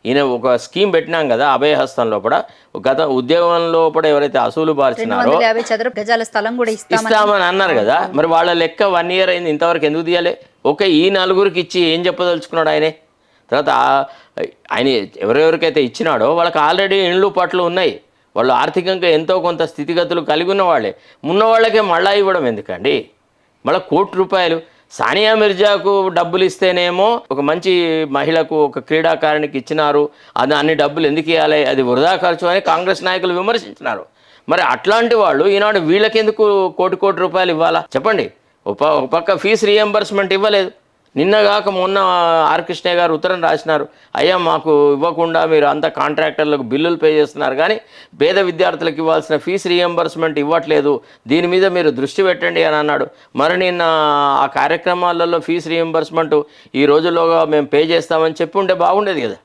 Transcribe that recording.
ఈయన ఒక స్కీమ్ పెట్టినాం కదా అభయహస్తం లోపల, గత ఉద్యోగం లోపల ఎవరైతే అసూలు బార్చినారో 250 చదరపు గజాల స్థలం కూడా ఇస్తామని అన్నారు కదా. మరి వాళ్ళ లెక్క 1 year అయింది, ఇంతవరకు ఎందుకు తీయాలి? ఓకే, ఈ నలుగురికి ఇచ్చి ఏం చెప్పదలుచుకున్నాడు ఆయనే? తర్వాత ఆయన ఎవరెవరికైతే ఇచ్చినాడో వాళ్ళకి ఆల్రెడీ ఇండ్లు పట్లు ఉన్నాయి, వాళ్ళు ఆర్థికంగా ఎంతో కొంత స్థితిగతులు కలిగి ఉన్న వాళ్ళే. ఉన్న వాళ్ళకే మళ్ళా ఇవ్వడం ఎందుకండి? మళ్ళీ ₹1,00,00,000 సానియా మిర్జాకు డబ్బులు ఇస్తేనేమో ఒక మంచి మహిళకు, ఒక క్రీడాకారునికి ఇచ్చినారు, అది అన్ని డబ్బులు ఎందుకు ఇవ్వాలి, అది వృధా ఖర్చు అని కాంగ్రెస్ నాయకులు విమర్శించినారు. మరి అట్లాంటి వాళ్ళు ఈనాడు వీళ్ళకెందుకు కోటి రూపాయలు ఇవ్వాలా చెప్పండి? ఒక పక్క ఫీజు రీఎంబర్స్మెంట్ ఇవ్వలేదు. నిన్నగాక మొన్న ఆర్ కృష్ణయ్య గారు ఉత్తరం రాసినారు, అయ్యా మాకు ఇవ్వకుండా మీరు అంతా కాంట్రాక్టర్లకు బిల్లులు పే చేస్తున్నారు కానీ పేద విద్యార్థులకు ఇవ్వాల్సిన ఫీజు రీఎంబర్స్మెంట్ ఇవ్వట్లేదు, దీని మీద మీరు దృష్టి పెట్టండి అని అన్నాడు. మరి నిన్న ఆ కార్యక్రమాలలో ఫీజు రీఎంబర్స్మెంట్ ఈ రోజుల్లోగా మేము పే చేస్తామని చెప్పి ఉంటే బాగుండేది కదా.